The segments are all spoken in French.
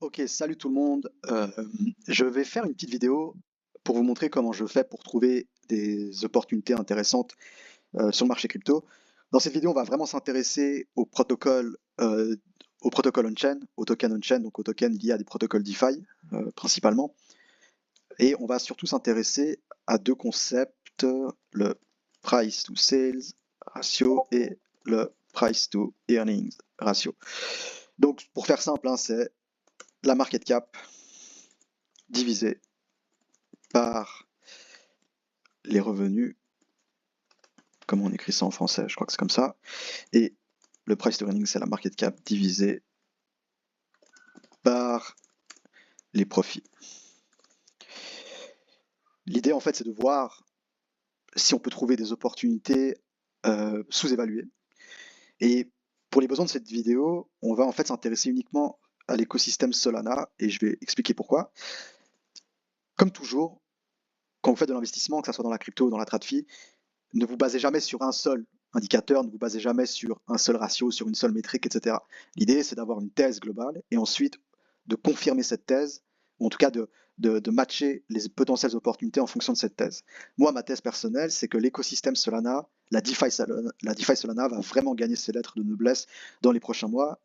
Ok, salut tout le monde. Je vais faire une petite vidéo pour vous montrer comment je fais pour trouver des opportunités intéressantes sur le marché crypto. Dans cette vidéo, on va vraiment s'intéresser au protocole on-chain, au token on-chain, donc au token lié à des protocoles DeFi principalement. Et on va surtout s'intéresser à deux concepts, le price to sales ratio et le price to earnings ratio. Donc pour faire simple, hein, c'est la market cap divisé par les revenus, comment on écrit ça en français, je crois que c'est comme ça, et le price to earnings, c'est la market cap divisé par les profits. L'idée, en fait, c'est de voir si on peut trouver des opportunités sous-évaluées. Et pour les besoins de cette vidéo, on va en fait s'intéresser uniquement à l'écosystème Solana, et je vais expliquer pourquoi. Comme toujours, quand vous faites de l'investissement, que ce soit dans la crypto ou dans la TradFi, ne vous basez jamais sur un seul indicateur, ne vous basez jamais sur un seul ratio, sur une seule métrique, etc. L'idée, c'est d'avoir une thèse globale et ensuite de confirmer cette thèse, ou en tout cas de matcher les potentielles opportunités en fonction de cette thèse. Moi, ma thèse personnelle, c'est que l'écosystème Solana, la DeFi Solana va vraiment gagner ses lettres de noblesse dans les prochains mois.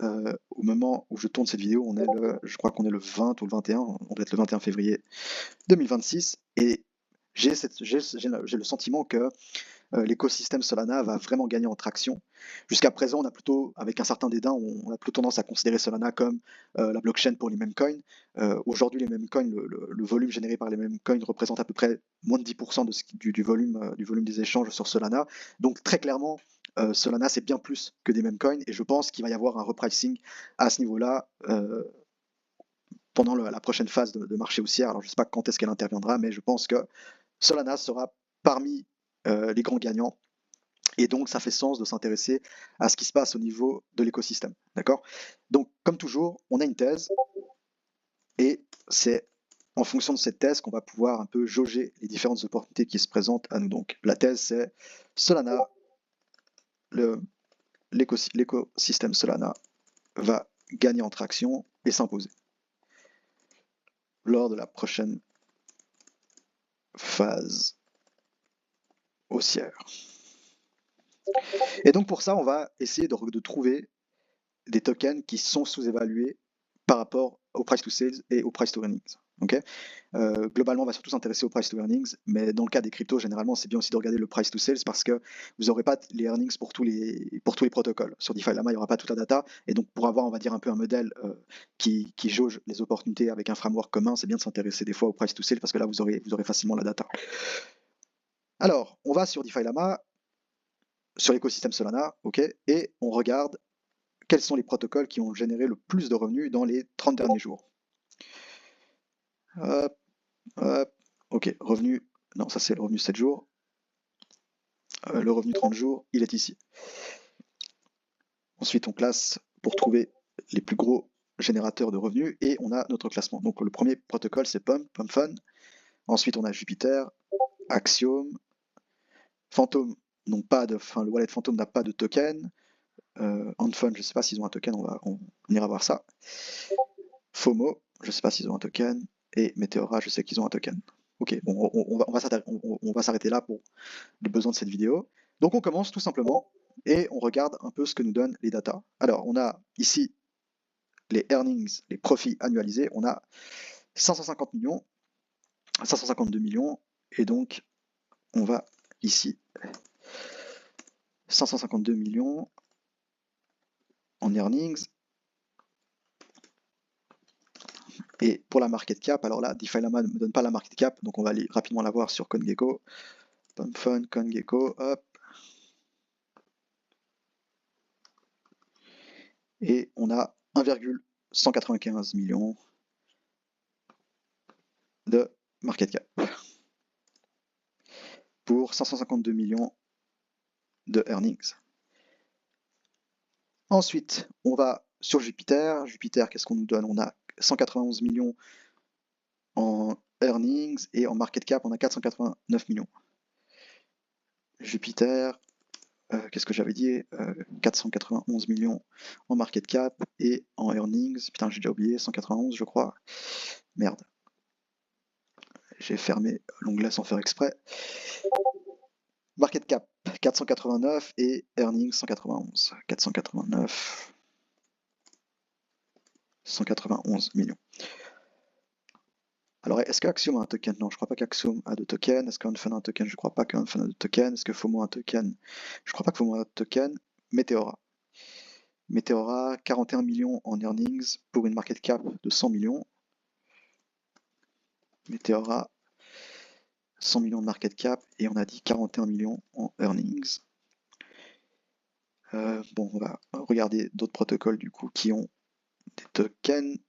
Au moment où je tourne cette vidéo, je crois qu'on est le 20 ou le 21, on doit être le 21 février 2026, et j'ai le sentiment que l'écosystème Solana va vraiment gagner en traction. Jusqu'à présent, on a plutôt, avec un certain dédain, on a plutôt tendance à considérer Solana comme la blockchain pour les meme coins. Aujourd'hui, les meme coins, le volume généré par les meme coins représente à peu près moins de 10% du volume des échanges sur Solana. Donc très clairement, Solana, c'est bien plus que des meme coins, et je pense qu'il va y avoir un repricing à ce niveau-là pendant la prochaine phase de marché haussière. Alors je ne sais pas quand est-ce qu'elle interviendra, mais je pense que Solana sera parmi les grands gagnants, et donc ça fait sens de s'intéresser à ce qui se passe au niveau de l'écosystème. D'accord? Donc comme toujours, on a une thèse, et c'est en fonction de cette thèse qu'on va pouvoir un peu jauger les différentes opportunités qui se présentent à nous. Donc la thèse, c'est Solana, l'écosystème Solana va gagner en traction et s'imposer lors de la prochaine phase haussière. Et donc pour ça, on va essayer de trouver des tokens qui sont sous-évalués par rapport au price to sales et au price to earnings. Okay, globalement, on va surtout s'intéresser au price to earnings, mais dans le cas des cryptos, généralement, c'est bien aussi de regarder le price to sales, parce que vous n'aurez pas les earnings pour tous les protocoles. Sur DeFi Lama, il n'y aura pas toute la data, et donc pour avoir, on va dire, un peu un modèle qui jauge les opportunités avec un framework commun, c'est bien de s'intéresser des fois au price to sales, parce que là, vous aurez facilement la data. Alors, on va sur DeFi Lama, sur l'écosystème Solana, ok, et on regarde quels sont les protocoles qui ont généré le plus de revenus dans les 30 derniers jours. Hop, hop, ok, revenu, non, ça c'est le revenu 7 jours. Le revenu 30 jours, il est ici. Ensuite, on classe pour trouver les plus gros générateurs de revenus, et on a notre classement. Donc le premier protocole, c'est PumpFun. Ensuite, on a Jupiter, Axiom, Phantom, le wallet Phantom n'a pas de token. Antfun, je ne sais pas s'ils ont un token, on ira voir ça. FOMO, je ne sais pas s'ils ont un token. Et Meteora, je sais qu'ils ont un token. Ok, bon, on va s'arrêter là pour les besoins de cette vidéo. Donc on commence tout simplement et on regarde un peu ce que nous donnent les datas. Alors on a ici les earnings, les profits annualisés. On a 550 millions, 552 millions, et donc on va ici 552 millions en earnings. Et pour la market cap, alors là, DeFi Lama ne me donne pas la market cap, donc on va aller rapidement la voir sur CoinGecko. PumpFun, CoinGecko, hop. Et on a 1,195 millions de market cap pour 552 millions de earnings. Ensuite, on va sur Jupiter. Jupiter, qu'est-ce qu'on nous donne? On a 191 millions en earnings, et en market cap, on a 489 millions. Jupiter, qu'est-ce que j'avais dit? 491 millions en market cap et en earnings. Putain, j'ai déjà oublié, 191 je crois. Merde. J'ai fermé l'onglet sans faire exprès. Market cap 489 et earnings 191. 489, 191 millions. Alors, est-ce qu'Axiom a un token? Non, je crois pas qu'Axiom a de token. Est-ce qu'Unfund a un token? Je crois pas qu'Unfund a de token. Est-ce que FOMO a un token? Je crois pas que FOMO a un token. Meteora. Meteora, 41 millions en earnings pour une market cap de 100 millions. Meteora, 100 millions de market cap et on a dit 41 millions en earnings. Bon, on va regarder d'autres protocoles du coup qui ont des tokens.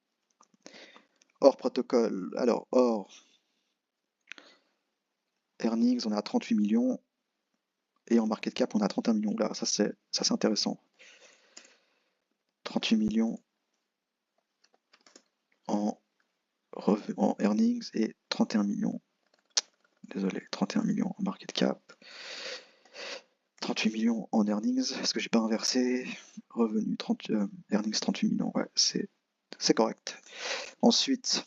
Or protocole, alors Or earnings, on est à 38 millions et en market cap on a 31 millions. Là, ça c'est intéressant. 38 millions en earnings et 31 millions. Désolé, 31 millions en market cap. 38 millions en earnings. Est-ce que j'ai pas inversé? Revenu 30, earnings 38 millions. Ouais, c'est correct. Ensuite,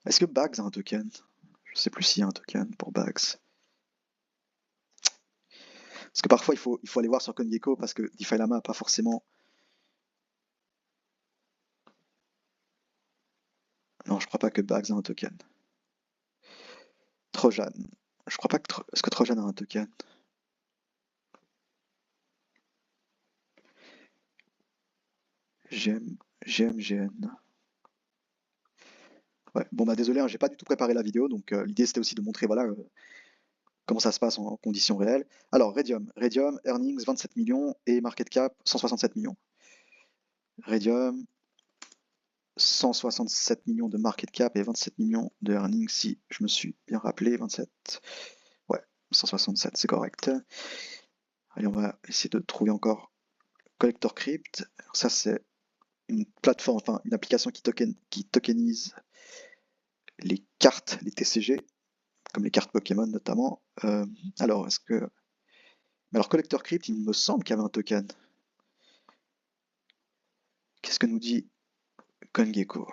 est-ce que Bags a un token? Je sais plus s'il y a un token pour Bags. Parce que parfois il faut aller voir sur CoinGecko parce que DeFi Lama n'a pas forcément. Non, je crois pas que Bags a un token. Trojan. Je crois pas que. Est-ce que Trojan a un token? GMGN. Ouais, bon bah désolé, hein, j'ai pas du tout préparé la vidéo, donc l'idée c'était aussi de montrer voilà comment ça se passe en conditions réelles. Alors Raydium, earnings 27 millions et market cap 167 millions. Raydium, 167 millions de market cap et 27 millions de earnings si je me suis bien rappelé, 27. Ouais, 167, c'est correct. Allez, on va essayer de trouver encore Collector Crypt. Ça c'est une plateforme, enfin une application qui tokenise les cartes, les TCG, comme les cartes Pokémon notamment. Alors, est-ce que. Mais alors, Collector Crypt, il me semble qu'il y avait un token. Qu'est-ce que nous dit CoinGecko?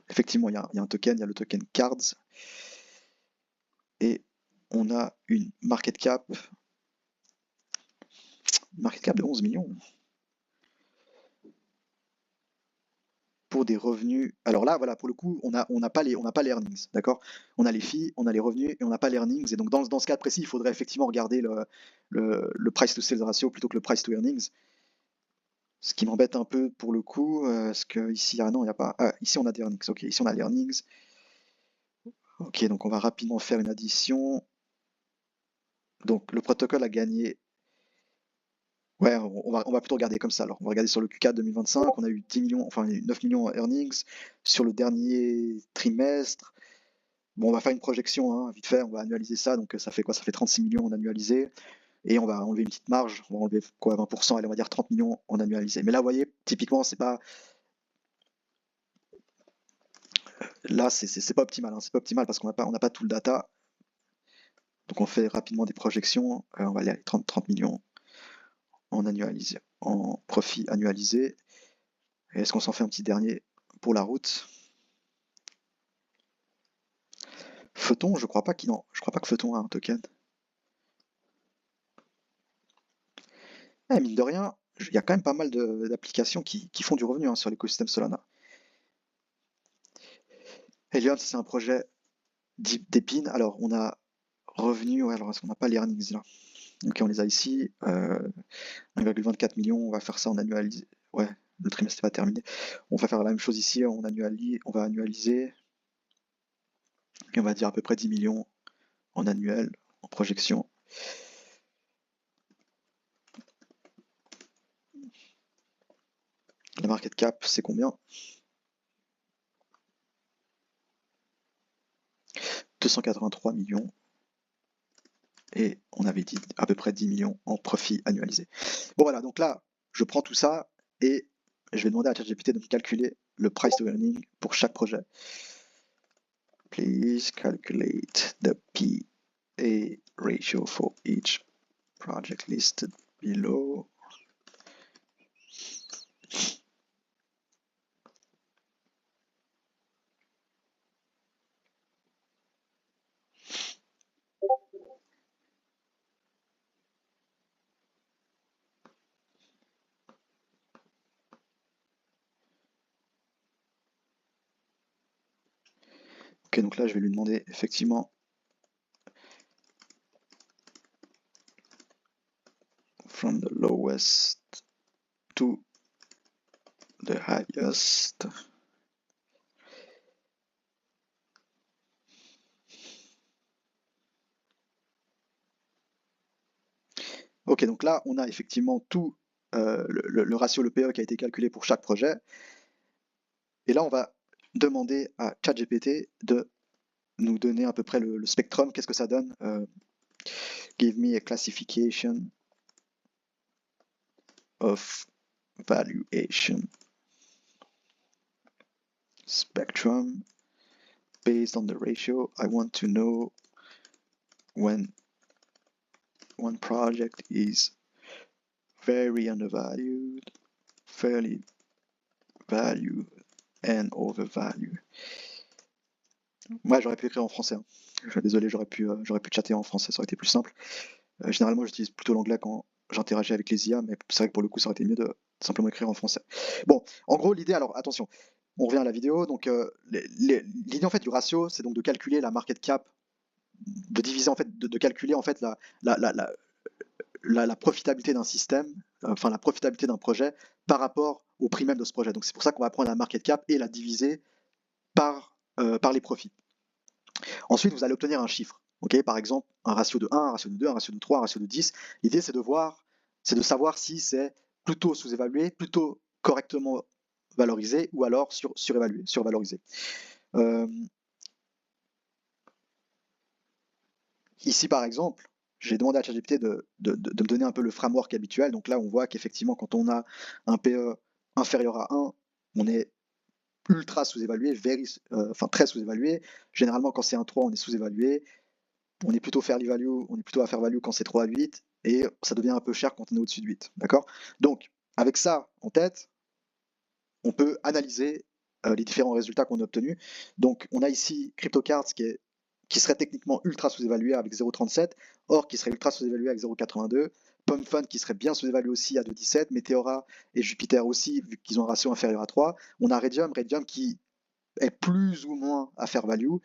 Effectivement, il y a un token, il y a le token Cards. Et on a une market cap de 11 millions. Pour des revenus. Alors là, voilà, pour le coup, on n'a pas les earnings, d'accord? On a les fees, on a les revenus et on n'a pas les earnings. Et donc dans ce cas précis, il faudrait effectivement regarder le price to sales ratio plutôt que le price to earnings. Ce qui m'embête un peu pour le coup, parce que ici, ah non, il n'y a pas. Ah, ici on a des earnings. Ok, ici on a les earnings. Ok, donc on va rapidement faire une addition. Donc le protocole a gagné. Ouais, on va plutôt regarder comme ça. Alors, on va regarder sur le Q4 2025, on a eu 10 millions, enfin 9 millions en earnings sur le dernier trimestre. Bon, on va faire une projection, hein, vite fait, on va annualiser ça. Donc, ça fait quoi? Ça fait 36 millions en annualisé. Et on va enlever une petite marge. On va enlever quoi? 20%, allez, on va dire 30 millions en annualisé. Mais là, vous voyez, typiquement, c'est pas. Là, c'est pas optimal. Hein, c'est pas optimal parce qu'on n'a pas tout le data. Donc, on fait rapidement des projections. On va aller à 30 millions en annualisé, en profit annualisé. Et est-ce qu'on s'en fait un petit dernier pour la route? Photon, je crois pas je crois pas que Photon a un token. Mine de rien, il y a quand même pas mal d'applications qui font du revenu hein, sur l'écosystème Solana. Helium, c'est un projet d'Epine. Alors, on a revenu, ouais, alors est-ce qu'on n'a pas les earnings là? Ok, on les a ici. 1,24 millions, on va faire ça en annualisé. Ouais, le trimestre n'est pas terminé. On va faire la même chose ici, on va annualiser. Et on va dire à peu près 10 millions en annuel, en projection. La market cap, c'est combien? 283 millions. Et on avait dit à peu près 10 millions en profit annualisé. Bon voilà, donc là, je prends tout ça et je vais demander à ChatGPT de me calculer le price to earning pour chaque projet. Please calculate the PA ratio for each project listed below. Ok, donc là je vais lui demander effectivement from the lowest to the highest. Ok, donc là on a effectivement tout le ratio, le PE qui a été calculé pour chaque projet. Et là on va demander à ChatGPT de nous donner à peu près le spectrum, qu'est-ce que ça donne. Give me a classification of valuation spectrum based on the ratio. I want to know when one project is very undervalued, fairly valued, and overvalued. Moi, j'aurais pu écrire en français. Hein. Désolé, j'aurais pu chatter en français, ça aurait été plus simple. Généralement, j'utilise plutôt l'anglais quand j'interagis avec les IA, mais c'est vrai que pour le coup, ça aurait été mieux de simplement écrire en français. Bon, en gros, l'idée, alors attention, on revient à la vidéo. Donc, l'idée en fait du ratio, c'est donc de calculer la market cap, de diviser en fait, de calculer en fait la profitabilité d'un système, enfin la profitabilité d'un projet par rapport au prix même de ce projet. Donc, c'est pour ça qu'on va prendre la market cap et la diviser par les profits. Ensuite, vous allez obtenir un chiffre. Okay, par exemple, un ratio de 1, un ratio de 2, un ratio de 3, un ratio de 10. L'idée, c'est de savoir si c'est plutôt sous-évalué, plutôt correctement valorisé ou alors surévalué, survalorisé. Ici, par exemple, j'ai demandé à ChatGPT de me donner un peu le framework habituel. Donc là, on voit qu'effectivement, quand on a un PE inférieur à 1, on est ultra sous-évalué, enfin très sous-évalué. Généralement, quand c'est un 3, on est sous-évalué. On est plutôt fairly value, on est plutôt à fair value quand c'est 3 à 8, et ça devient un peu cher quand on est au-dessus de 8. D'accord? Donc, avec ça en tête, on peut analyser les différents résultats qu'on a obtenus. Donc, on a ici CryptoCards qui serait techniquement ultra sous-évalué avec 0,37, Or qui serait ultra sous-évalué avec 0,82, PumpFun qui serait bien sous-évalué aussi à 2,17, Meteora et Jupiter aussi, vu qu'ils ont un ratio inférieur à 3. On a Radium qui est plus ou moins à fair value,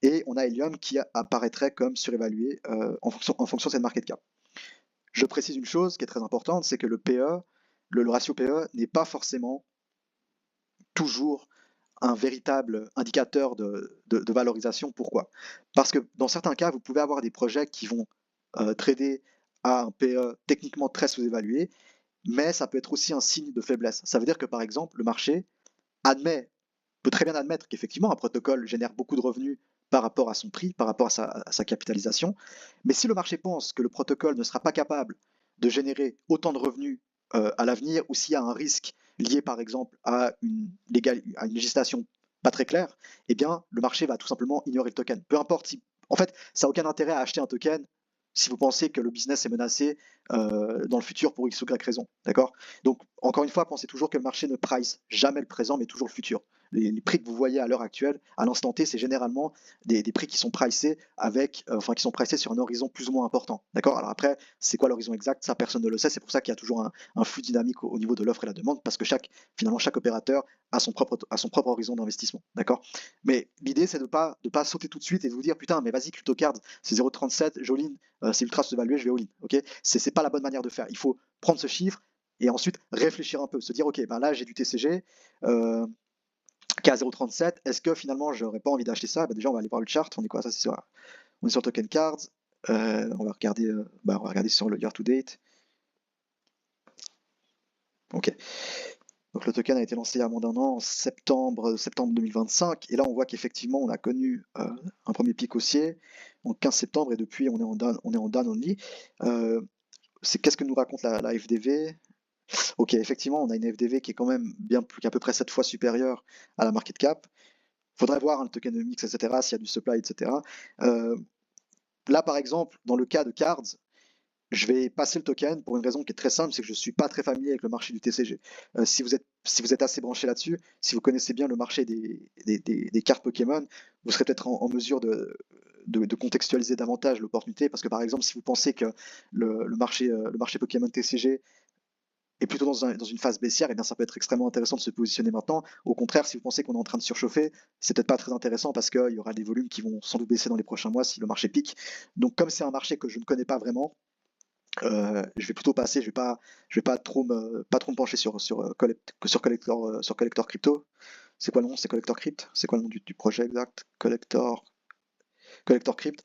et on a Helium qui apparaîtrait comme surévalué en fonction de cette market cap. Je précise une chose qui est très importante, c'est que le PE, le ratio PE n'est pas forcément toujours un véritable indicateur de valorisation. Pourquoi? Parce que dans certains cas, vous pouvez avoir des projets qui vont trader à un PE techniquement très sous-évalué, mais ça peut être aussi un signe de faiblesse. Ça veut dire que par exemple, le marché peut très bien admettre qu'effectivement un protocole génère beaucoup de revenus par rapport à son prix, par rapport à sa capitalisation, mais si le marché pense que le protocole ne sera pas capable de générer autant de revenus à l'avenir, ou s'il y a un risque lié par exemple à une législation pas très claire, eh bien le marché va tout simplement ignorer le token. Peu importe si, en fait, ça n'a aucun intérêt à acheter un token si vous pensez que le business est menacé dans le futur pour X ou Y raison. D'accord? Donc, encore une fois, pensez toujours que le marché ne price jamais le présent, mais toujours le futur. Les prix que vous voyez à l'heure actuelle, à l'instant T, c'est généralement des prix qui sont pricés qui sont pricés sur un horizon plus ou moins important. D'accord? Alors après, c'est quoi l'horizon exact? Ça, personne ne le sait. C'est pour ça qu'il y a toujours un flux dynamique au niveau de l'offre et la demande, parce que finalement, chaque opérateur a son propre horizon d'investissement. D'accord? Mais l'idée, c'est de pas sauter tout de suite et de vous dire, putain, mais vas-y, CryptoCard, c'est 0,37, Joline, c'est ultra sous-évalué, je vais all-in. Ok? C'est pas la bonne manière de faire. Il faut prendre ce chiffre et ensuite réfléchir un peu, se dire, ok, ben là, j'ai du TCG. Qui est à 0,37, est-ce que finalement j'aurais pas envie d'acheter ça? Bah déjà on va aller voir le chart, on est quoi ça? On est sur Token Cards, on va regarder sur le year to date. Ok. Donc le token a été lancé il y a moins d'un an, en septembre 2025, et là on voit qu'effectivement on a connu un premier pic haussier en 15 septembre, et depuis on est en down only. Qu'est-ce que nous raconte la FDV? Ok, effectivement on a une FDV qui est quand même qui est à peu près 7 fois supérieure à la market cap. faudrait voir hein, le tokenomics, etc., s'il y a du supply, etc. Euh, Là, par exemple, dans le cas de Cards, je vais passer le token pour une raison qui est très simple, c'est que je ne suis pas très familier avec le marché du TCG. Si vous êtes assez branché là-dessus, si vous connaissez bien le marché des cartes Pokémon, vous serez peut-être en mesure de contextualiser davantage l'opportunité, parce que par exemple, si vous pensez que le marché Pokémon TCG est plutôt dans une phase baissière, et bien ça peut être extrêmement intéressant de se positionner maintenant. Au contraire, si vous pensez qu'on est en train de surchauffer, c'est peut-être pas très intéressant parce qu'il y aura des volumes qui vont sans doute baisser dans les prochains mois si le marché pique. Donc comme c'est un marché que je ne connais pas vraiment, je vais plutôt passer, je vais pas trop me pencher sur Collector Crypto. C'est quoi le nom? C'est Collector Crypt? C'est quoi le nom du projet exact? Collector Crypt.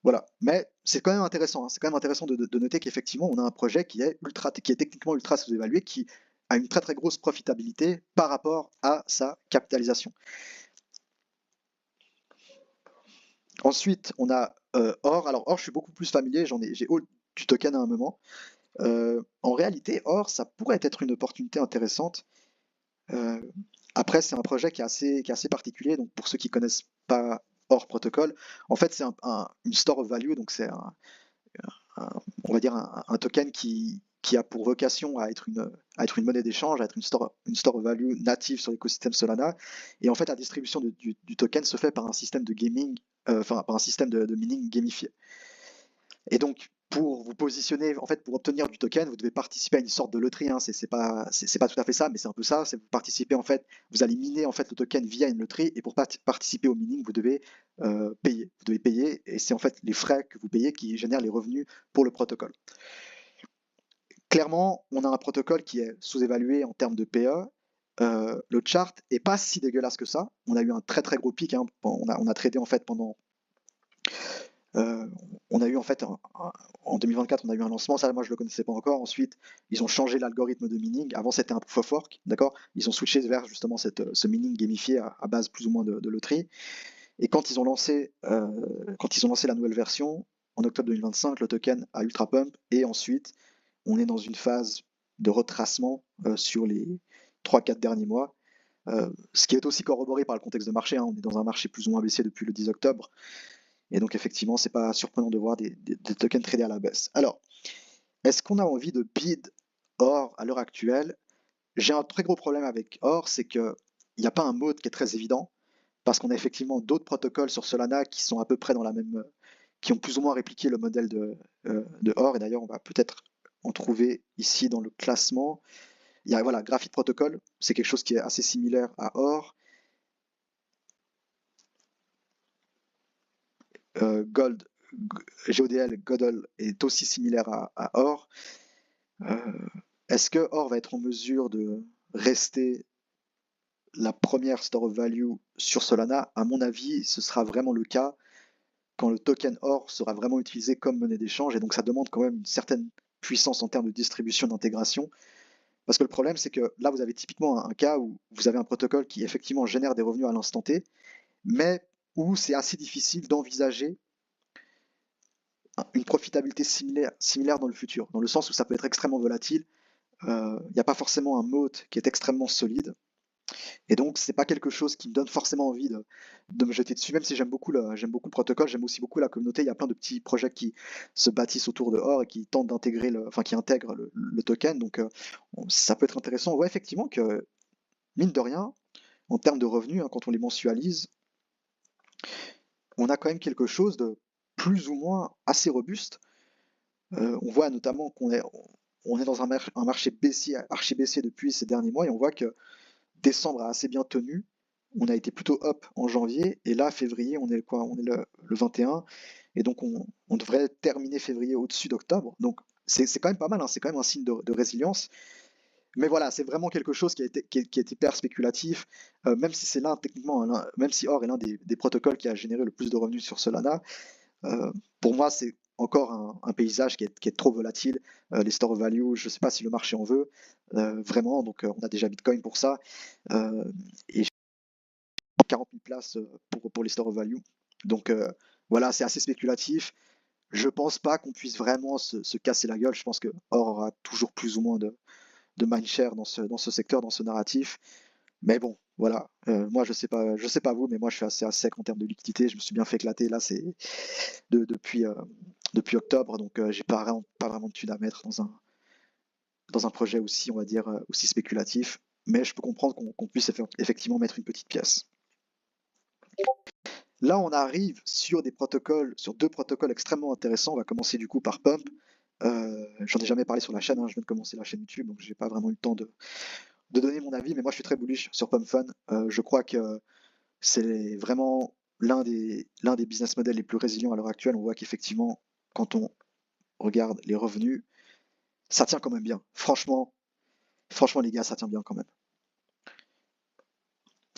Voilà. Mais c'est quand même intéressant, hein. C'est quand même intéressant de noter qu'effectivement, on a un projet qui est techniquement ultra sous-évalué, qui a une très très grosse profitabilité par rapport à sa capitalisation. Ensuite, on a Or. Alors Or, je suis beaucoup plus familier, j'ai hold du token à un moment. En réalité, Or, ça pourrait être une opportunité intéressante. Euh, Après, c'est un projet qui est assez particulier. Donc, pour ceux qui connaissent pas Or Protocol, en fait, c'est une store of value. Donc, c'est on va dire un token qui a pour vocation à être une monnaie d'échange, à être une store of value native sur l'écosystème Solana. Et en fait, la distribution du token se fait par un système de gaming, enfin, par un système de mining gamifié. Et donc, pour vous positionner, en fait, pour obtenir du token, vous devez participer à une sorte de loterie, hein. C'est pas tout à fait ça, mais c'est un peu ça. C'est vous participez en fait, vous allez miner en fait le token via une loterie, et pour participer au mining, vous devez payer. Vous devez payer, et c'est en fait les frais que vous payez qui génèrent les revenus pour le protocole. Clairement, on a un protocole qui est sous-évalué en termes de PE. Le chart est pas si dégueulasse que ça. On a eu un très très gros pic, hein. On a tradé en fait pendant Euh, on a eu en fait en 2024, on a eu un lancement, ça moi je le connaissais pas encore. Ensuite, ils ont changé l'algorithme de mining. Avant c'était un proof of work, d'accord. Ils ont switché vers justement ce mining gamifié à base plus ou moins de loterie. Et quand ils ont lancé la nouvelle version en octobre 2025, le token a ultra pump, et ensuite on est dans une phase de retracement sur les 3-4 derniers mois. Ce qui est aussi corroboré par le contexte de marché, hein. On est dans un marché plus ou moins baissé depuis le 10 octobre. Et donc, effectivement, c'est pas surprenant de voir des tokens tradés à la baisse. Alors, est-ce qu'on a envie de bid Or à l'heure actuelle? J'ai un très gros problème avec Or, c'est qu'il n'y a pas un mode qui est très évident, parce qu'on a effectivement d'autres protocoles sur Solana qui sont à peu près dans la même, qui ont plus ou moins répliqué le modèle de Or. Et d'ailleurs, on va peut-être en trouver ici dans le classement. Il y a voilà, Graphite Protocol, c'est quelque chose qui est assez similaire à Or. Gold, GODL, Godel est aussi similaire à Or. Euh, Est-ce que Or va être en mesure de rester la première store of value sur Solana? À mon avis, ce sera vraiment le cas quand le token Or sera vraiment utilisé comme monnaie d'échange, et donc ça demande quand même une certaine puissance en termes de distribution, d'intégration. Parce que le problème, c'est que là, vous avez typiquement un cas où vous avez un protocole qui effectivement génère des revenus à l'instant T, mais où c'est assez difficile d'envisager une profitabilité similaire dans le futur, dans le sens où ça peut être extrêmement volatile. Il n'y a pas forcément un moat qui est extrêmement solide. Et donc, c'est pas quelque chose qui me donne forcément envie de me jeter dessus, même si j'aime beaucoup le protocole, j'aime aussi beaucoup la communauté. Il y a plein de petits projets qui se bâtissent autour de Or et qui tentent d'intégrer enfin, qui intègrent le token. Donc, ça peut être intéressant. On voit effectivement que, mine de rien, en termes de revenus, hein, quand on les mensualise, on a quand même quelque chose de plus ou moins assez robuste. On voit notamment qu'on est dans un marché baissier, archi baissier depuis ces derniers mois, et on voit que décembre a assez bien tenu. On a été plutôt up en janvier, et là, février, on est quoi? On est le 21, et donc on devrait terminer février au-dessus d'octobre. Donc c'est quand même pas mal, hein. C'est quand même un signe de résilience. Mais voilà, c'est vraiment quelque chose qui est hyper spéculatif, même si c'est techniquement, même si Or est l'un des protocoles qui a généré le plus de revenus sur Solana. Pour moi, c'est encore un paysage qui est trop volatile. Les store of value, je ne sais pas si le marché en veut vraiment. Donc, on a déjà Bitcoin pour ça. Et 40 000 places pour les store of value. Donc, voilà, c'est assez spéculatif. Je pense pas qu'on puisse vraiment se casser la gueule. Je pense que Or aura toujours plus ou moins de mindshare dans ce secteur, dans ce narratif. Mais bon, Voilà. Moi, je sais pas vous, mais moi, je suis assez à sec en termes de liquidité. Je me suis bien fait éclater là, c'est depuis depuis octobre, donc j'ai pas vraiment de thunes à mettre dans un projet aussi, on va dire, aussi spéculatif. Mais je peux comprendre qu'on puisse effectivement mettre une petite pièce. Là, on arrive sur des protocoles, sur deux protocoles extrêmement intéressants. On va commencer du coup par Pump. J'en ai jamais parlé sur la chaîne, hein, je viens de commencer la chaîne YouTube, donc j'ai pas vraiment eu le temps de donner mon avis, mais moi je suis très bullish sur Pump Fun. Je crois que c'est vraiment l'un des business models les plus résilients à l'heure actuelle. On voit qu'effectivement, quand on regarde les revenus, ça tient quand même bien. Franchement les gars, ça tient bien quand même.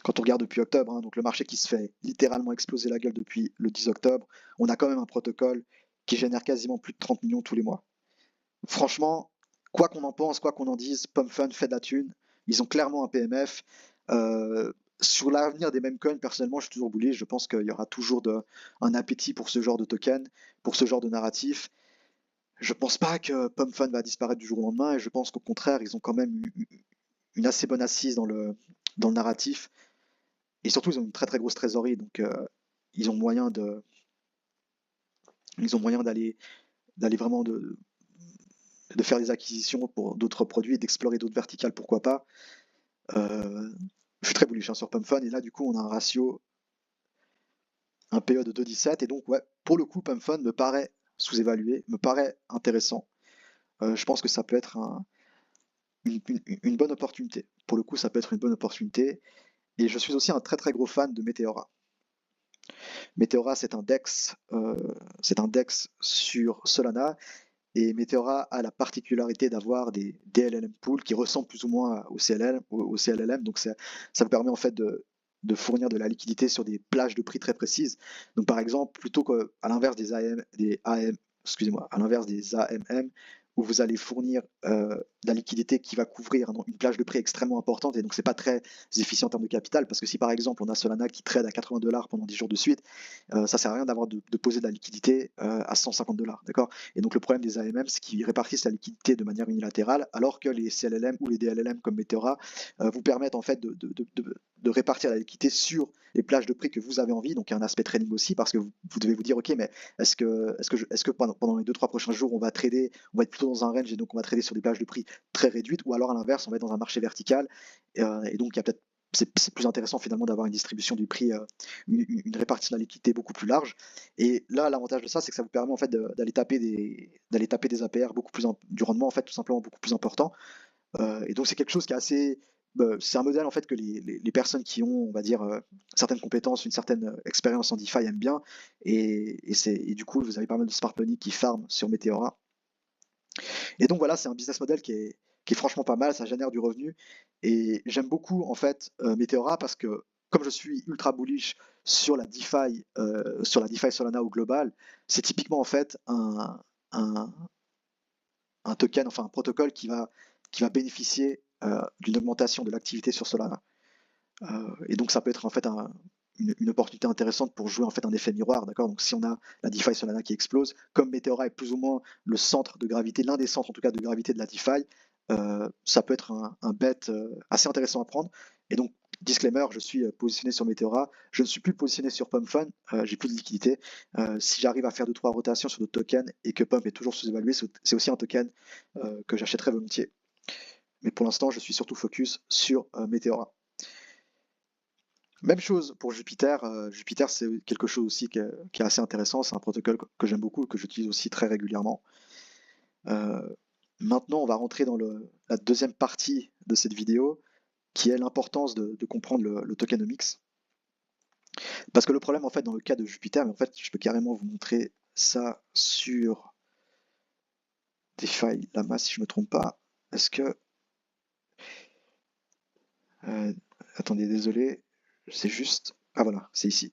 Quand on regarde depuis octobre, hein, donc le marché qui se fait littéralement exploser la gueule depuis le 10 octobre, on a quand même un protocole qui génère quasiment plus de 30 millions tous les mois. Franchement, quoi qu'on en pense, quoi qu'on en dise, PumpFun fait de la thune. Ils ont clairement un PMF. Euh, sur l'avenir des memecoins, personnellement, je suis toujours bullish. Je pense qu'il y aura toujours un appétit pour ce genre de token, pour ce genre de narratif. Je pense pas que PumpFun va disparaître du jour au lendemain et je pense qu'au contraire, ils ont quand même une assez bonne assise dans le narratif. Et surtout, ils ont une très très grosse trésorerie, donc ils ont moyen de, ils ont moyen d'aller vraiment de faire des acquisitions pour d'autres produits, d'explorer d'autres verticales, pourquoi pas. Euh, je suis très bullish hein, sur PumpFun et là du coup on a un ratio, un PE de 2,17 et donc ouais, pour le coup PumpFun me paraît sous-évalué, me paraît intéressant. Je pense que ça peut être une bonne opportunité. Pour le coup, ça peut être une bonne opportunité. Et je suis aussi un très très gros fan de Meteora. Meteora, c'est un DEX sur Solana. Et Meteora a la particularité d'avoir des DLLM pools qui ressemblent plus ou moins au CLLM. Donc ça vous permet en fait de fournir de la liquidité sur des plages de prix très précises. Donc par exemple, plutôt qu'à l'inverse des AM, excusez-moi, à l'inverse des AMM, où vous allez fournir de la liquidité qui va couvrir une plage de prix extrêmement importante et donc c'est pas très efficient en termes de capital parce que si par exemple on a Solana qui trade à 80 dollars pendant 10 jours de suite, ça sert à rien d'avoir de poser de la liquidité à 150 dollars, d'accord. Et donc le problème des AMM, c'est qu'ils répartissent la liquidité de manière unilatérale, alors que les CLLM ou les DLLM comme Meteora vous permettent en fait de répartir la liquidité sur les plages de prix que vous avez envie. Donc il y a un aspect trading aussi, parce que vous devez vous dire, ok, mais est-ce que pendant les 2-3 prochains jours, on va trader, on va être plutôt dans un range et donc on va trader sur des plages de prix très réduites, ou alors à l'inverse, on va être dans un marché vertical, et donc il y a peut-être c'est plus intéressant finalement d'avoir une distribution du prix, une répartition de la liquidité beaucoup plus large. Et là, l'avantage de ça, c'est que ça vous permet en fait d'aller taper des APR beaucoup plus du rendement en fait tout simplement beaucoup plus important. Et donc c'est quelque chose qui est assez, c'est un modèle en fait que les personnes qui ont, on va dire, certaines compétences, une certaine expérience en DeFi aiment bien. Et du coup, vous avez pas mal de smart money qui farment sur Meteora. Et donc voilà, c'est un business model qui est franchement pas mal, ça génère du revenu. Et j'aime beaucoup en fait Meteora parce que comme je suis ultra bullish sur la DeFi Solana au global, c'est typiquement en fait un, un token, enfin un protocole qui va bénéficier d'une augmentation de l'activité sur Solana. Et donc ça peut être en fait une opportunité intéressante pour jouer en fait un effet miroir, d'accord. Donc si on a la DeFi Solana qui explose, comme Meteora est plus ou moins le centre de gravité, l'un des centres en tout cas de gravité de la DeFi, ça peut être un bet assez intéressant à prendre. Et donc disclaimer, je suis positionné sur Meteora, je ne suis plus positionné sur PumpFun, j'ai plus de liquidité. Si j'arrive à faire 2-3 rotations sur d'autres tokens et que Pump est toujours sous-évalué, c'est aussi un token que j'achèterais volontiers. Mais pour l'instant, je suis surtout focus sur Meteora. Même chose pour Jupiter. Jupiter, c'est quelque chose aussi qui est assez intéressant. C'est un protocole que j'aime beaucoup et que j'utilise aussi très régulièrement. Euh, Maintenant, on va rentrer dans la deuxième partie de cette vidéo, qui est l'importance de comprendre le tokenomics. Parce que le problème, en fait, dans le cas de Jupiter, mais en fait, je peux carrément vous montrer ça sur DeFi Lama, si je ne me trompe pas. Est-ce que... euh, attendez, désolé, c'est juste... Ah voilà, c'est ici.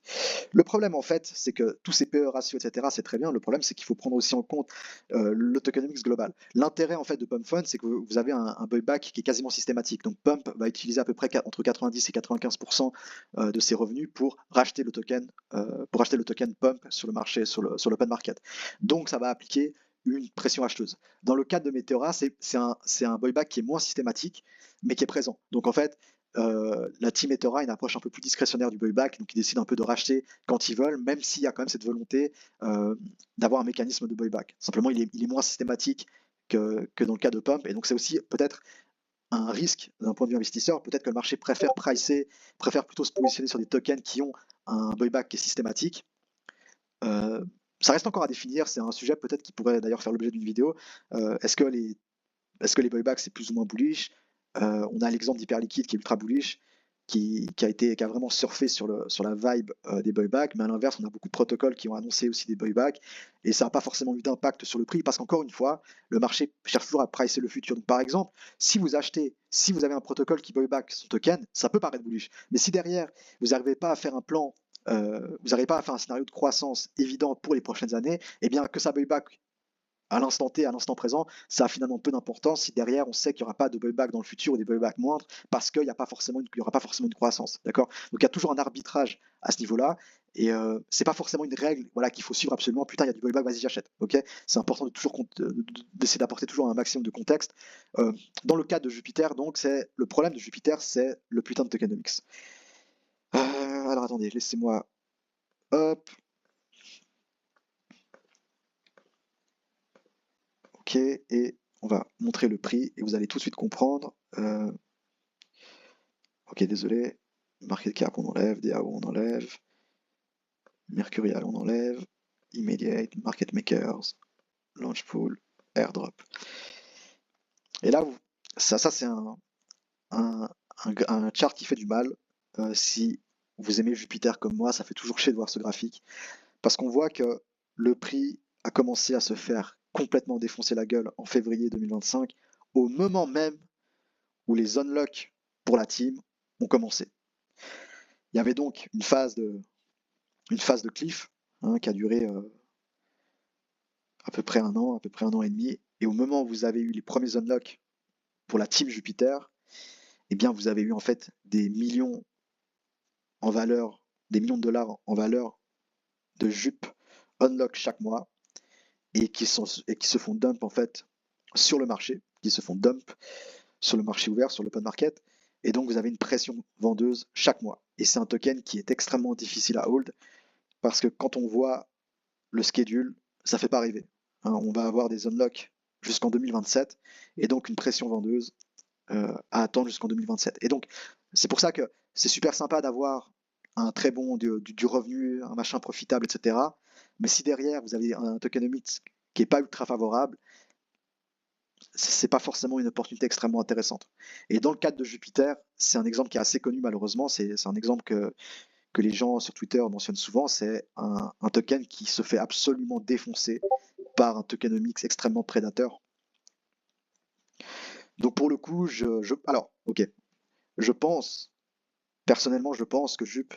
Le problème, en fait, c'est que tous ces PE ratios, etc., c'est très bien. Le problème, c'est qu'il faut prendre aussi en compte le tokenomics global. L'intérêt, en fait, de Pump Fund, c'est que vous avez un buyback qui est quasiment systématique. Donc, Pump va utiliser à peu près entre 90 et 95% de ses revenus pour racheter le token Pump sur le marché, sur l'open market. Donc, ça va appliquer une pression acheteuse. Dans le cadre de Meteora, c'est un buyback qui est moins systématique, mais qui est présent. Donc en fait, la team Meteora a une approche un peu plus discrétionnaire du buyback, donc ils décident un peu de racheter quand ils veulent, même s'il y a quand même cette volonté d'avoir un mécanisme de buyback. Simplement, il est moins systématique que dans le cas de Pump, et donc c'est aussi peut-être un risque d'un point de vue investisseur. Peut-être que le marché préfère plutôt se positionner sur des tokens qui ont un buyback qui est systématique. Ça reste encore à définir, c'est un sujet peut-être qui pourrait d'ailleurs faire l'objet d'une vidéo. Est-ce que les buybacks c'est plus ou moins bullish? On a l'exemple d'Hyperliquid qui est ultra bullish, qui a vraiment surfé sur la vibe des buybacks, mais à l'inverse, on a beaucoup de protocoles qui ont annoncé aussi des buybacks, et ça n'a pas forcément eu d'impact sur le prix, parce qu'encore une fois, le marché cherche toujours à pricer le futur. Donc par exemple, si vous avez un protocole qui buyback son token, ça peut paraître bullish, mais si derrière, vous n'arrivez pas à faire un plan, vous n'arrivez pas à faire un scénario de croissance évident pour les prochaines années, eh bien que ça buyback à l'instant T, à l'instant présent, ça a finalement peu d'importance si derrière on sait qu'il n'y aura pas de buyback dans le futur ou des buybacks moindres parce qu'il n'y aura pas forcément une croissance. D'accord. Donc il y a toujours un arbitrage à ce niveau-là et c'est pas forcément une règle voilà, qu'il faut suivre absolument. Putain, il y a du buyback, vas-y, j'achète. Okay, c'est important d'essayer d'apporter toujours un maximum de contexte. Dans le cas de Jupiter, donc, le problème de Jupiter, c'est le putain de tokenomics. Alors attendez, laissez-moi. Hop. Ok, et on va montrer le prix et vous allez tout de suite comprendre. Ok, désolé. Market cap, on enlève. DAO, on enlève. Mercurial, on enlève. Immediate, Market Makers, Launch Pool, Airdrop. Et là, ça c'est un chart qui fait du mal. Si vous aimez Jupiter comme moi, ça fait toujours chier de voir ce graphique. Parce qu'on voit que le prix a commencé à se faire complètement défoncer la gueule en février 2025, au moment même où les unlocks pour la team ont commencé. Il y avait donc une phase de cliff qui a duré à peu près un an et demi. Et au moment où vous avez eu les premiers unlocks pour la team Jupiter, eh bien vous avez eu en fait des millions en valeur, des millions de dollars en valeur de Jup unlock chaque mois et qui se font dump en fait sur le marché, qui se font dump sur le marché ouvert, sur l'open market. Et donc vous avez une pression vendeuse chaque mois. Et c'est un token qui est extrêmement difficile à hold parce que quand on voit le schedule, ça ne fait pas rêver. On va avoir des unlocks jusqu'en 2027 et donc une pression vendeuse à attendre jusqu'en 2027. Et donc c'est pour ça que c'est super sympa d'avoir un très bon du revenu, un machin profitable, etc. Mais si derrière vous avez un tokenomics qui n'est pas ultra favorable, c'est pas forcément une opportunité extrêmement intéressante. Et dans le cadre de Jupiter, c'est un exemple qui est assez connu malheureusement, c'est un exemple que les gens sur Twitter mentionnent souvent, c'est un token qui se fait absolument défoncer par un tokenomics extrêmement prédateur. Donc pour le coup, alors, ok, je pense, personnellement, je pense que Jup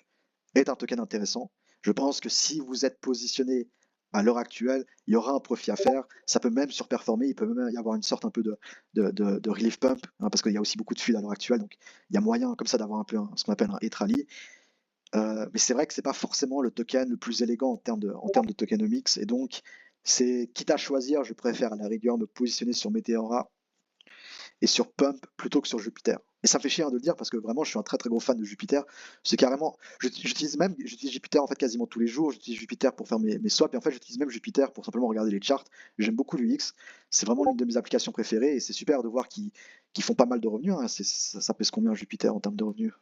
est un token intéressant. Je pense que si vous êtes positionné à l'heure actuelle, il y aura un profit à faire. Ça peut même surperformer. Il peut même y avoir une sorte un peu de relief pump, parce qu'il y a aussi beaucoup de feed à l'heure actuelle. Donc il y a moyen comme ça d'avoir un peu ce qu'on appelle un hate rally. Mais c'est vrai que c'est pas forcément le token le plus élégant en termes de tokenomics. Et donc, c'est quitte à choisir, je préfère à la rigueur me positionner sur Meteora et sur Pump plutôt que sur Jupiter. Et ça me fait chier de le dire parce que vraiment je suis un très très gros fan de Jupiter. C'est carrément, j'utilise Jupiter en fait quasiment tous les jours. J'utilise Jupiter pour faire mes swaps et en fait j'utilise même Jupiter pour simplement regarder les charts. J'aime beaucoup l'UX. C'est vraiment l'une de mes applications préférées et c'est super de voir qu'ils font pas mal de revenus. Ça pèse combien Jupiter en termes de revenus?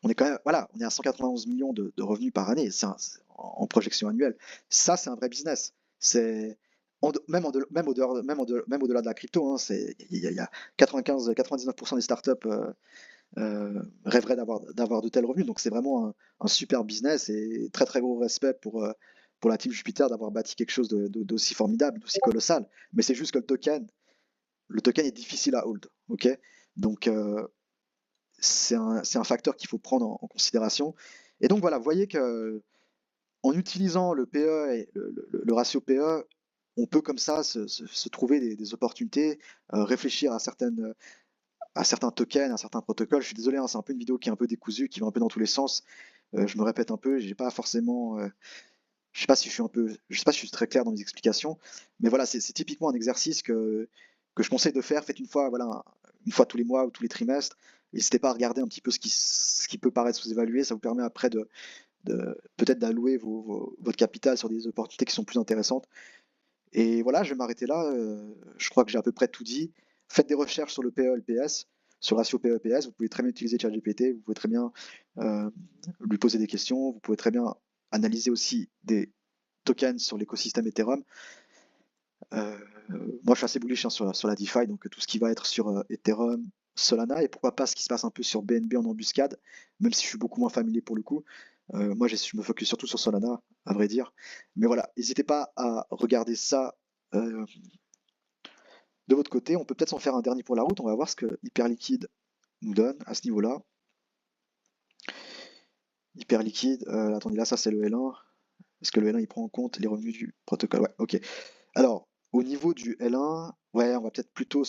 On est quand même, voilà, on est à 191 millions de revenus par année, en projection annuelle. Ça, c'est un vrai business. C'est même au-delà de la crypto, il y a 99% des startups rêveraient d'avoir de tels revenus. Donc c'est vraiment un super business et très très gros respect pour la team Jupiter d'avoir bâti quelque chose d'aussi formidable, d'aussi colossal. Mais c'est juste que le token est difficile à hold. Ok. Donc c'est un facteur qu'il faut prendre en considération. Et donc voilà, vous voyez que en utilisant le PE et le ratio PE, on peut comme ça se trouver des opportunités, réfléchir à certains tokens, à certains protocoles. Je suis désolé, c'est un peu une vidéo qui est un peu décousue, qui va un peu dans tous les sens. Je me répète un peu, j'ai pas forcément Je sais pas si je suis un peu, je sais pas si je suis très clair dans mes explications, mais voilà, c'est typiquement un exercice que je conseille de faire. Faites une fois, voilà, une fois tous les mois ou tous les trimestres. N'hésitez pas à regarder un petit peu ce qui peut paraître sous-évalué. Ça vous permet après peut-être d'allouer votre capital sur des opportunités qui sont plus intéressantes. Et voilà, je vais m'arrêter là. Je crois que j'ai à peu près tout dit. Faites des recherches sur le PE et le PS, sur le ratio PE-PS. Vous pouvez très bien utiliser ChatGPT. Vous pouvez très bien euh, lui poser des questions. Vous pouvez très bien analyser aussi des tokens sur l'écosystème Ethereum. Euh, Moi, je suis assez bullish, hein, sur la DeFi, donc tout ce qui va être sur Ethereum, Solana, et pourquoi pas ce qui se passe un peu sur BNB en embuscade, même si je suis beaucoup moins familier pour le coup. Moi, je me focus surtout sur Solana, à vrai dire. Mais voilà, n'hésitez pas à regarder ça de votre côté. On peut peut-être s'en faire un dernier pour la route. On va voir ce que Hyperliquid nous donne à ce niveau-là. Hyperliquid, attendez, là, ça c'est le L1. Est-ce que le L1 il prend en compte les revenus du protocole? Ouais, ok. Alors, au niveau du L1, ouais, on va peut-être plutôt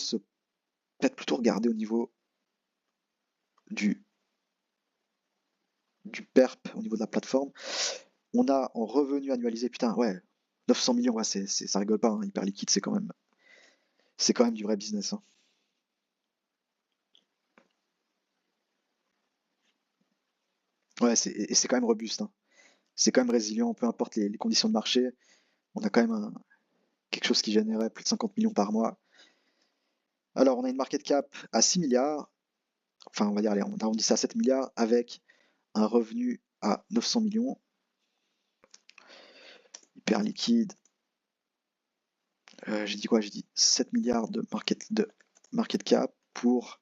regarder au niveau du, du PERP, au niveau de la plateforme. On a en revenu annualisé, putain, ouais, 900 millions, ouais, ça rigole pas, hein, Hyperliquid, c'est quand même du vrai business, hein. Ouais, et c'est quand même robuste, hein. C'est quand même résilient, peu importe les conditions de marché. On a quand même quelque chose qui générait plus de 50 millions par mois. Alors, on a une market cap à 6 milliards, enfin, on va dire, allez, on arrondit ça à 7 milliards, avec un revenu à 900 millions, hyper liquide. J'ai dit quoi? J'ai dit 7 milliards de market cap pour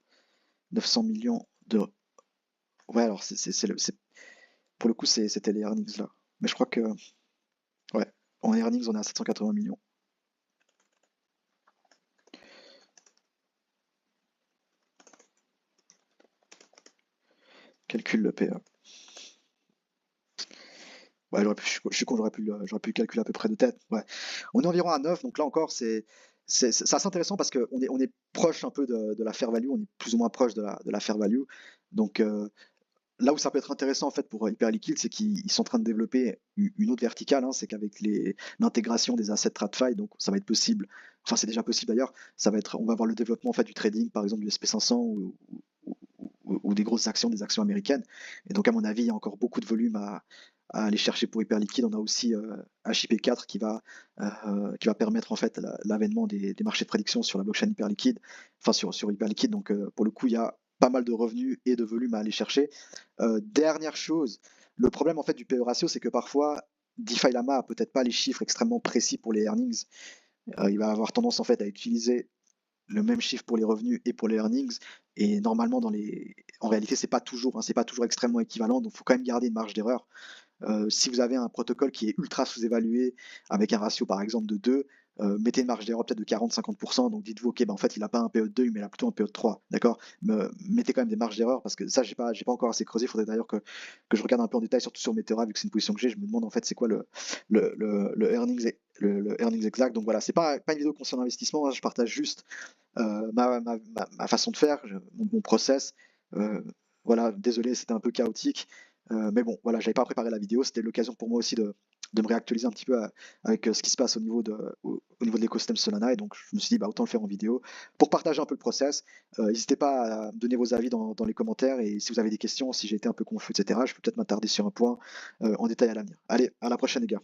900 millions de. Ouais, alors pour le coup, c'était les earnings là. Mais je crois que, ouais, en earnings, on est à 780 millions. Calcule le PE. Ouais, je suis con, j'aurais pu le calculer à peu près de tête. Ouais. On est environ à 9, donc là encore, c'est assez intéressant parce qu'on est proche un peu de la fair value, on est plus ou moins proche de la fair value. Donc là où ça peut être intéressant en fait pour Hyperliquid, c'est qu'ils sont en train de développer une autre verticale, hein, c'est qu'avec l'intégration des assets TradFi, donc ça va être possible, enfin c'est déjà possible d'ailleurs, on va voir le développement en fait du trading, par exemple du SP500 ou des grosses actions, des actions américaines. Et donc, à mon avis, il y a encore beaucoup de volume à aller chercher pour Hyperliquid. On a aussi HIP4 qui va permettre en fait l'avènement des marchés de prédiction sur la blockchain Hyperliquid, enfin sur Hyperliquid. Donc, pour le coup, il y a pas mal de revenus et de volume à aller chercher. Dernière chose, le problème en fait du PE ratio, c'est que parfois DeFi Lama a peut-être pas les chiffres extrêmement précis pour les earnings. Il va avoir tendance en fait à utiliser le même chiffre pour les revenus et pour les earnings. Et normalement, en réalité, c'est pas toujours, hein, c'est pas toujours extrêmement équivalent. Donc, il faut quand même garder une marge d'erreur. Si vous avez un protocole qui est ultra sous-évalué, avec un ratio par exemple de 2, mettez une marge d'erreur peut-être de 40-50%. Donc dites-vous, ok, ben, en fait, il n'a pas un PE de 2, mais il a plutôt un PE de 3. D'accord? Mettez quand même des marges d'erreur parce que ça, j'ai pas encore assez creusé. Il faudrait d'ailleurs que je regarde un peu en détail, surtout sur Metera, vu que c'est une position que j'ai. Je me demande en fait c'est quoi le earnings, le earnings exact. Donc voilà, c'est pas une vidéo conseil d'investissement, hein, je partage juste ma façon de faire, mon process. Euh, voilà, désolé, c'était un peu chaotique. Mais bon, voilà, j'avais pas préparé la vidéo. C'était l'occasion pour moi aussi de me réactualiser un petit peu avec ce qui se passe au niveau de l'écosystème Solana. Et donc, je me suis dit, bah, autant le faire en vidéo pour partager un peu le process. N'hésitez pas à me donner vos avis dans les commentaires. Et si vous avez des questions, si j'ai été un peu confus, etc., je peux peut-être m'attarder sur un point en détail à l'avenir. Allez, à la prochaine, les gars.